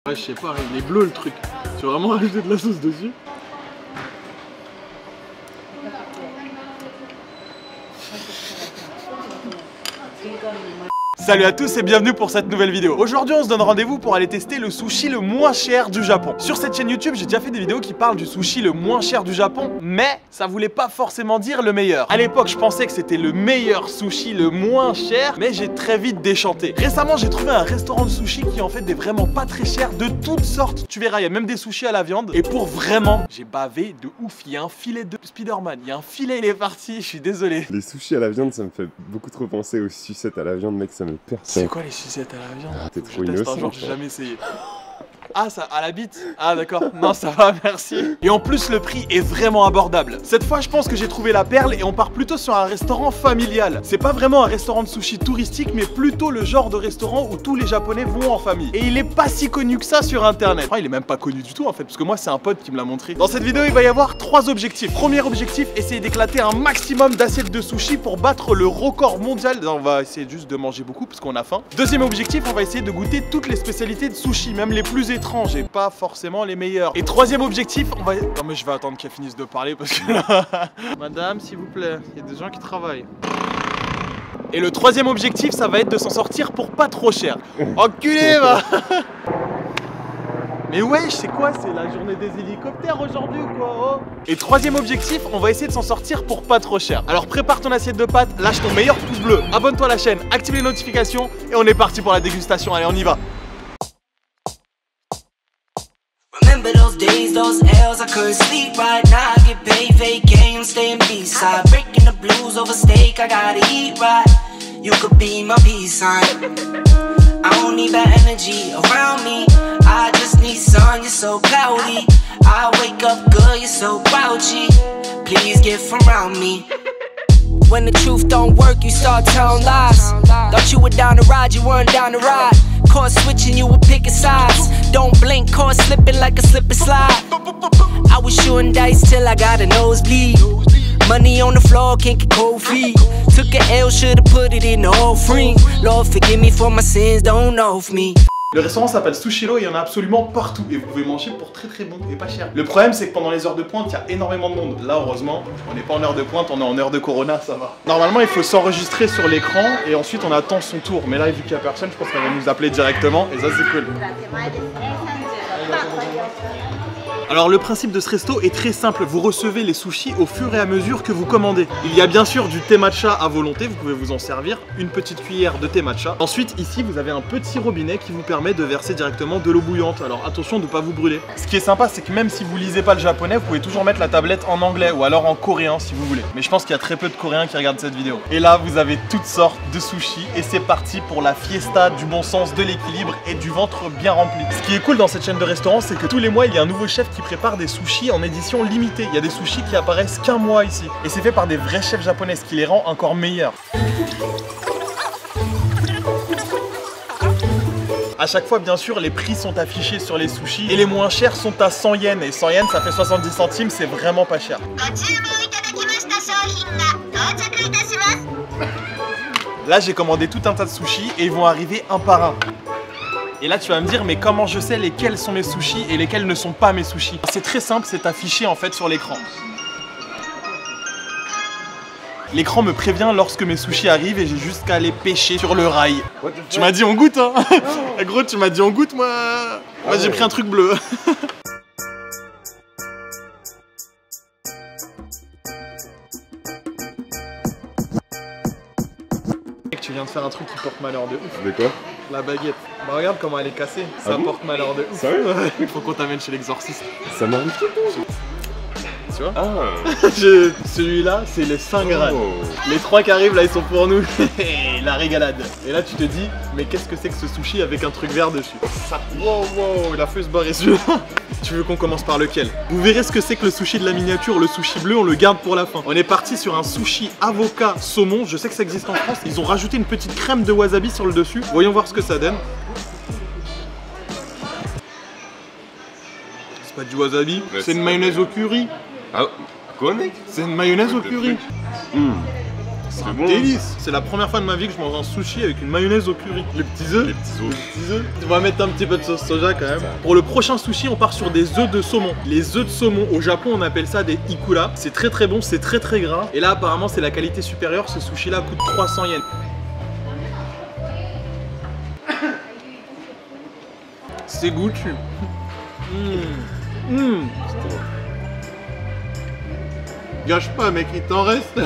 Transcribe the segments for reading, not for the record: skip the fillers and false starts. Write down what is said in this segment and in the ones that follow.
Ouais, je sais pas, il est bleu le truc. Tu veux vraiment rajouter de la sauce dessus? Salut à tous et bienvenue pour cette nouvelle vidéo. Aujourd'hui on se donne rendez-vous pour aller tester le sushi le moins cher du Japon. Sur cette chaîne YouTube j'ai déjà fait des vidéos qui parlent du sushi le moins cher du Japon, mais ça voulait pas forcément dire le meilleur. À l'époque je pensais que c'était le meilleur sushi le moins cher, mais j'ai très vite déchanté. Récemment j'ai trouvé un restaurant de sushi qui en fait des vraiment pas très chers de toutes sortes. Tu verras, il y a même des sushis à la viande. Et pour vraiment, j'ai bavé de ouf. Il y a un filet de Spider-Man, il y a un filet, il est parti, je suis désolé. Les sushis à la viande ça me fait beaucoup trop penser aux sucettes à la viande, mec, ça me perd. C'est quoi les sucettes à la viande? Ah, t'es trop innocent. Un jour, j'ai jamais essayé. Ah, ça, à la bite? Ah d'accord, non ça va, merci. Et en plus le prix est vraiment abordable. Cette fois je pense que j'ai trouvé la perle et on part plutôt sur un restaurant familial. C'est pas vraiment un restaurant de sushi touristique, mais plutôt le genre de restaurant où tous les japonais vont en famille. Et il est pas si connu que ça sur internet. Enfin, il est même pas connu du tout en fait, parce que moi c'est un pote qui me l'a montré. Dans cette vidéo il va y avoir 3 objectifs. Premier objectif, essayer d'éclater un maximum d'assiettes de sushi pour battre le record mondial. On va essayer juste de manger beaucoup parce qu'on a faim. Deuxième objectif, on va essayer de goûter toutes les spécialités de sushi, même les plus étranges et pas forcément les meilleurs. Et troisième objectif, on va... Non mais je vais attendre qu'elle finisse de parler parce que là... Madame, s'il vous plaît, il y a des gens qui travaillent. Et le troisième objectif, ça va être de s'en sortir pour pas trop cher. Enculé va. Mais wesh, c'est quoi? C'est la journée des hélicoptères aujourd'hui ou quoi? Oh. Et troisième objectif, on va essayer de s'en sortir pour pas trop cher. Alors prépare ton assiette de pâtes, lâche ton meilleur pouce bleu, abonne-toi à la chaîne, active les notifications et on est parti pour la dégustation. Allez, on y va. Remember those days, those L's, I couldn't sleep right now. I get paid, vacay, I'm staying B-side. Breaking the blues over steak, I gotta eat right. You could be my peace sign. I don't need that energy around me. I just need sun, you're so cloudy. I wake up good, you're so grouchy. Please get from around me. When the truth don't work, you start telling lies. Thought you were down to ride, you weren't down to ride. Caught switching, you were picking sides. Don't blink, caught slipping like a slip and slide. I was shooting dice till I got a nosebleed. Money on the floor, can't get cold feet. Took a L, should've put it in the offering. Lord, forgive me for my sins, don't know me. Le restaurant s'appelle Sushiro et il y en a absolument partout et vous pouvez manger pour très très bon et pas cher. Le problème c'est que pendant les heures de pointe il y a énormément de monde. Là heureusement on n'est pas en heure de pointe, on est en heure de Corona, ça va. Normalement il faut s'enregistrer sur l'écran et ensuite on attend son tour. Mais là vu qu'il n'y a personne je pense qu'elle va nous appeler directement et ça c'est cool. Alors le principe de ce resto est très simple, vous recevez les sushis au fur et à mesure que vous commandez. Il y a bien sûr du thé matcha à volonté, vous pouvez vous en servir, une petite cuillère de thé matcha. Ensuite ici vous avez un petit robinet qui vous permet de verser directement de l'eau bouillante, alors attention de ne pas vous brûler. Ce qui est sympa c'est que même si vous lisez pas le japonais, vous pouvez toujours mettre la tablette en anglais ou alors en coréen si vous voulez. Mais je pense qu'il y a très peu de coréens qui regardent cette vidéo. Et là vous avez toutes sortes de sushis et c'est parti pour la fiesta du bon sens, de l'équilibre et du ventre bien rempli. Ce qui est cool dans cette chaîne de restaurants c'est que tous les mois il y a un nouveau chef qui prépare des sushis en édition limitée. Il y a des sushis qui apparaissent qu'un mois ici. Et c'est fait par des vrais chefs japonais, ce qui les rend encore meilleurs. A chaque fois, bien sûr, les prix sont affichés sur les sushis et les moins chers sont à 100 yens. Et 100 yens, ça fait 70 centimes, c'est vraiment pas cher. Là, j'ai commandé tout un tas de sushis et ils vont arriver un par un. Et là tu vas me dire mais comment je sais lesquels sont mes sushis et lesquels ne sont pas mes sushis? C'est très simple, c'est affiché en fait sur l'écran. L'écran me prévient lorsque mes sushis arrivent et j'ai juste qu'à les pêcher sur le rail. Tu m'as dit on goûte hein. Gros tu m'as dit on goûte, moi j'ai pris un truc bleu. Tu viens de faire un truc qui porte malheur de ouf. De quoi? La baguette. Bah regarde comment elle est cassée. Ça porte malheur de ouf. Sérieux? Il faut qu'on t'amène chez l'exorciste. Ça m'arrive tout le temps. Tu vois? Ah. Celui-là, c'est les 5 grades. Les 3 qui arrivent là, ils sont pour nous. La régalade. Et là, tu te dis, mais qu'est-ce que c'est que ce sushi avec un truc vert dessus? Wow, wow, il a fait se barrer celui-là. Tu veux qu'on commence par lequel? Vous verrez ce que c'est que le sushi de la miniature, le sushi bleu, on le garde pour la fin. On est parti sur un sushi avocat saumon. Je sais que ça existe en France. Ils ont rajouté une petite crème de wasabi sur le dessus. Voyons voir ce que ça donne. C'est pas du wasabi, c'est une mayonnaise au curry. Ah, quoi mec? C'est une mayonnaise au curry. C'est un bon. délice. C'est la première fois de ma vie que je mange un sushi avec une mayonnaise au curry. Les petits œufs. Les petits os. On va mettre un petit peu de sauce soja quand même. Pour le prochain sushi, on part sur des œufs de saumon. Les œufs de saumon, au Japon, on appelle ça des ikura. C'est très bon, c'est très gras. Et là, apparemment, c'est la qualité supérieure. Ce sushi-là coûte 300 yens. C'est goûtu. Gâche pas mec, il t'en reste.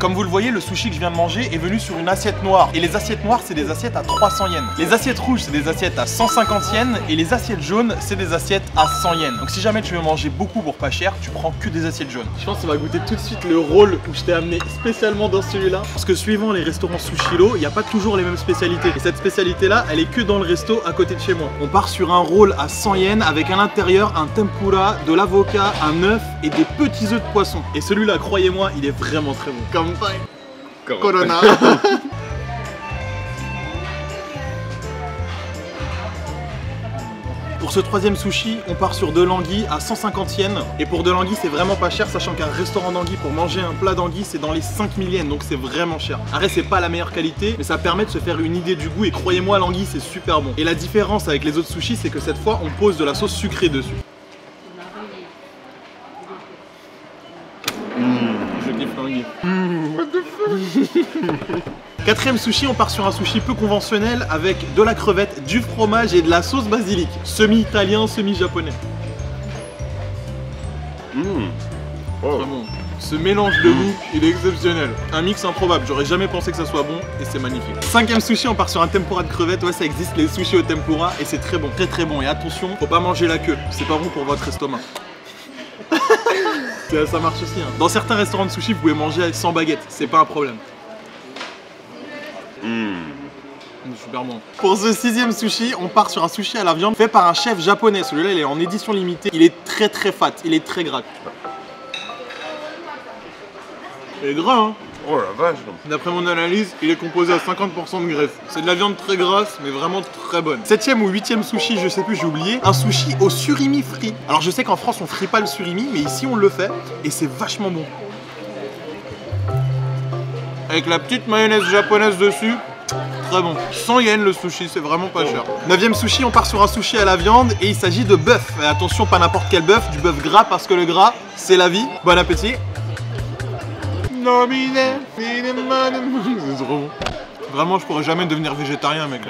Comme vous le voyez, le sushi que je viens de manger est venu sur une assiette noire. Et les assiettes noires, c'est des assiettes à 300 yens. Les assiettes rouges, c'est des assiettes à 150 yens. Et les assiettes jaunes, c'est des assiettes à 100 yens. Donc si jamais tu veux manger beaucoup pour pas cher, tu prends que des assiettes jaunes. Je pense qu'on va goûter tout de suite le rôle où je t'ai amené spécialement dans celui-là. Parce que suivant les restaurants Sushiro, il n'y a pas toujours les mêmes spécialités. Et cette spécialité-là, elle est que dans le resto à côté de chez moi. On part sur un rôle à 100 yens avec à l'intérieur un tempura, de l'avocat, un œuf et des petits œufs de poisson. Et celui-là, croyez-moi, il est vraiment très bon. Kanpai. Corona. Pour ce troisième sushi, on part sur 2 languilles à 150 yens. Et pour 2 languilles, c'est vraiment pas cher, sachant qu'un restaurant d'anguilles, pour manger un plat d'anguilles, c'est dans les 5000 yens, donc c'est vraiment cher. Après, c'est pas la meilleure qualité, mais ça permet de se faire une idée du goût. Et croyez-moi, l'anguille, c'est super bon. Et la différence avec les autres sushis, c'est que cette fois, on pose de la sauce sucrée dessus. Je kiffe l'anguille. What the fuck. Quatrième sushi, on part sur un sushi peu conventionnel avec de la crevette, du fromage et de la sauce basilic. Semi-italien, semi-japonais. Oh. Vraiment. Ce mélange de goût, il est exceptionnel. Un mix improbable, j'aurais jamais pensé que ça soit bon et c'est magnifique. Cinquième sushi, on part sur un tempura de crevettes. Ouais, ça existe les sushis au tempura et c'est très bon, très bon. Et attention, faut pas manger la queue, c'est pas bon pour votre estomac. Ça marche aussi. Hein. Dans certains restaurants de sushi, vous pouvez manger sans baguette, c'est pas un problème. Super bon. Pour ce sixième sushi, on part sur un sushi à la viande fait par un chef japonais. Celui-là, il est en édition limitée. Il est très fat, il est très gras. Il est gras, hein. Oh la vache. D'après mon analyse, il est composé à 50% de graisse. C'est de la viande très grasse, mais vraiment très bonne. 7e ou 8e sushi, je sais plus, j'ai oublié. Un sushi au surimi frit. Alors je sais qu'en France, on frit pas le surimi, mais ici, on le fait. Et c'est vachement bon. Avec la petite mayonnaise japonaise dessus. Très bon. 100 yens le sushi, c'est vraiment pas cher. 9e sushi, on part sur un sushi à la viande et il s'agit de bœuf. Et attention, pas n'importe quel bœuf, du bœuf gras parce que le gras, c'est la vie. Bon appétit. C'est trop bon. Vraiment, je pourrais jamais devenir végétarien, mec.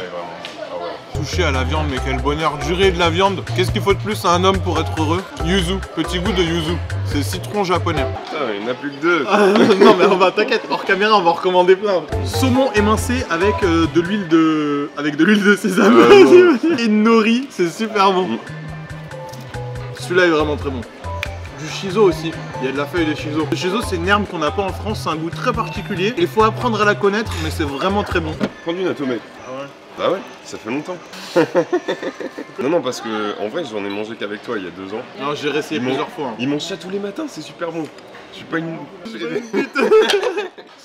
Sushi à la viande, mais quel bonheur. Durée de la viande. Qu'est-ce qu'il faut de plus à un homme pour être heureux? Yuzu, petit goût de yuzu. C'est citron japonais. Putain, il n'y en a plus que 2. Non mais on va, t'inquiète, hors caméra on va en recommander plein. Saumon émincé avec de l'huile de sésame et de nori, c'est super bon. Celui-là est vraiment très bon. Du shiso aussi, il y a de la feuille de shiso. Le shiso c'est une herbe qu'on n'a pas en France, c'est un goût très particulier. Il faut apprendre à la connaître, mais c'est vraiment très bon. Prends du natto, mec. Ah ouais? Bah ouais, ça fait longtemps. Non, parce que en vrai, j'en ai mangé qu'avec toi il y a 2 ans. Non, j'ai réessayé plusieurs fois. Hein. Ils mangent ça tous les matins, c'est super bon. Je suis pas une. Je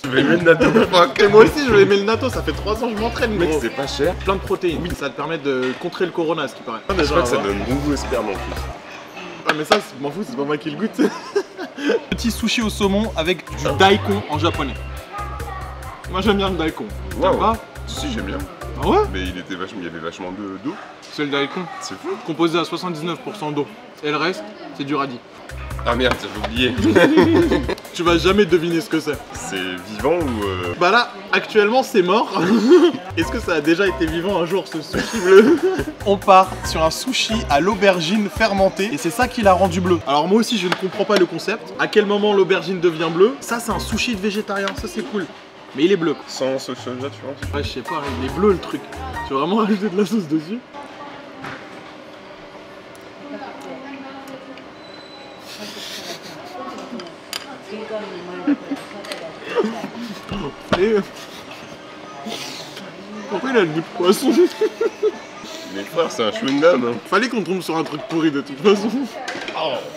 vais aimer le natto, fuck. Et moi aussi je vais aimer le natto, ça fait 3 ans que je m'entraîne, Mec, gros. c'est pas cher. Plein de protéines, oui, ça te permet de contrer le corona, ce qui paraît. Je crois que ça donne bon goût au sperme en plus. Ah mais ça, je m'en fous, c'est pas moi qui le goûte. Petit sushi au saumon avec du daikon en japonais. Moi j'aime bien le daikon. T'aimes pas? Si, j'aime bien. Ah ouais? Mais il y avait vachement d'eau. C'est le daikon. C'est fou. Composé à 79% d'eau. Et le reste, c'est du radis. Ah merde, j'avais oublié. Tu vas jamais deviner ce que c'est. C'est vivant ou Bah là, actuellement c'est mort. Est-ce que ça a déjà été vivant un jour ce sushi bleu? On part sur un sushi à l'aubergine fermentée et c'est ça qui l'a rendu bleu. Alors moi aussi je ne comprends pas le concept. À quel moment l'aubergine devient bleue? Ça c'est un sushi de végétarien, ça c'est cool. Mais il est bleu. Sans sauce soja, tu vois? Ouais, je sais pas, il est bleu le truc. Tu vas vraiment rajouter de la sauce dessus? Et... Pourquoi il a le goût de poisson? Mais frère, c'est un chewing-gum. Hein. Fallait qu'on tombe sur un truc pourri de toute façon.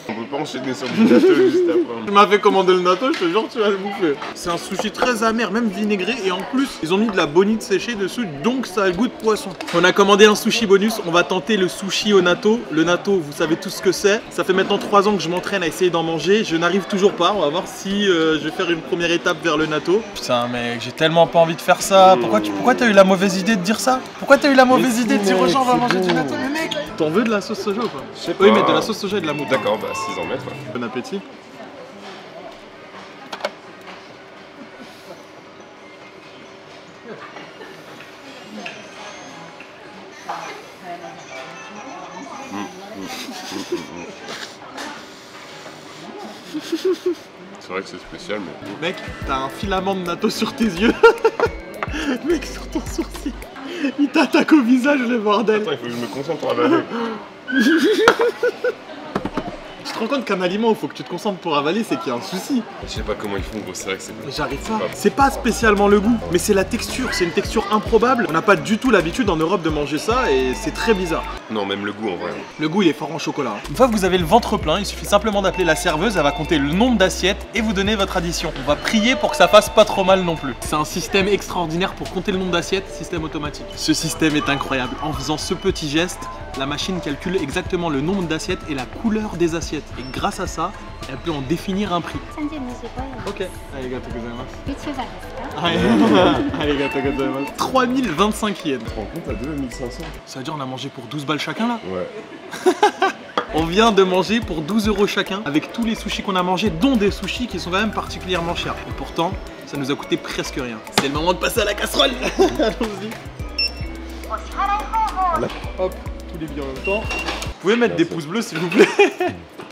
On peut pas enchaîner sur du natto juste après. Tu m'as fait commander le natto, je te jure tu vas le bouffer. C'est un sushi très amer, même vinaigré, et en plus ils ont mis de la bonite séchée dessus, donc ça a le goût de poisson. On a commandé un sushi bonus, on va tenter le sushi au natto. Le natto, vous savez tout ce que c'est. Ça fait maintenant 3 ans que je m'entraîne à essayer d'en manger, je n'arrive toujours pas. On va voir si je vais faire une première étape vers le natto. Putain mec, j'ai tellement pas envie de faire ça. Pourquoi t'as eu la mauvaise idée de dire ça? Pourquoi t'as eu la mauvaise idée de dire aux gens on va manger du natto? Mais mec, t'en veux de la sauce soja ou pas? Je sais pas. Oui, mais de la sauce soja et de la moutarde. D'accord, bah 6 en mettre. Ouais. Bon appétit. C'est vrai que c'est spécial, mais... Mec, t'as un filament de natto sur tes yeux. Mec, sur ton sourcil. Il t'attaque au visage, le bordel. Attends, il faut que je me concentre pour avaler. Tu te rends compte qu'un aliment où il faut que tu te concentres pour avaler, c'est qu'il y a un souci. Je sais pas comment ils font, gros, c'est vrai que c'est... J'arrive pas. C'est pas spécialement le goût, mais c'est la texture. C'est une texture improbable. On n'a pas du tout l'habitude en Europe de manger ça et c'est très bizarre. Non, même le goût en vrai. Le goût, il est fort en chocolat. Une fois que vous avez le ventre plein, il suffit simplement d'appeler la serveuse, elle va compter le nombre d'assiettes et vous donner votre addition. On va prier pour que ça fasse pas trop mal non plus. C'est un système extraordinaire pour compter le nombre d'assiettes, système automatique. Ce système est incroyable. En faisant ce petit geste, la machine calcule exactement le nombre d'assiettes et la couleur des assiettes. Et grâce à ça, elle peut en définir un prix. Ok. Arigato. 3025 yens. Tu te rends compte à 2500? Ça veut dire on a mangé pour 12 balles chacun là? Ouais. On vient de manger pour 12 € chacun avec tous les sushis qu'on a mangés, dont des sushis qui sont quand même particulièrement chers. Et pourtant, ça nous a coûté presque rien. C'est le moment de passer à la casserole. Allons-y. Hop, tous les billes en même temps. Vous pouvez mettre des pouces bleus s'il vous plaît.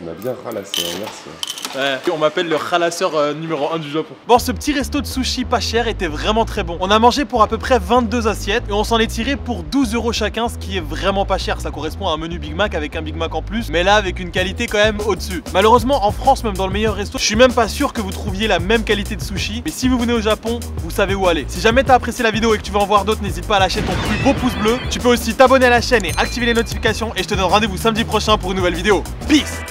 On a bien ralassé, hein, merci. Ouais. On m'appelle le ralasseur numéro 1 du Japon. Bon, ce petit resto de sushi pas cher était vraiment très bon. On a mangé pour à peu près 22 assiettes et on s'en est tiré pour 12 € chacun, ce qui est vraiment pas cher. Ça correspond à un menu Big Mac avec un Big Mac en plus, mais là avec une qualité quand même au-dessus. Malheureusement, en France, même dans le meilleur resto, je suis même pas sûr que vous trouviez la même qualité de sushi. Mais si vous venez au Japon, vous savez où aller. Si jamais t'as apprécié la vidéo et que tu veux en voir d'autres, n'hésite pas à lâcher ton plus beau pouce bleu. Tu peux aussi t'abonner à la chaîne et activer les notifications. Et je te donne rendez-vous samedi prochain pour une nouvelle vidéo. Peace!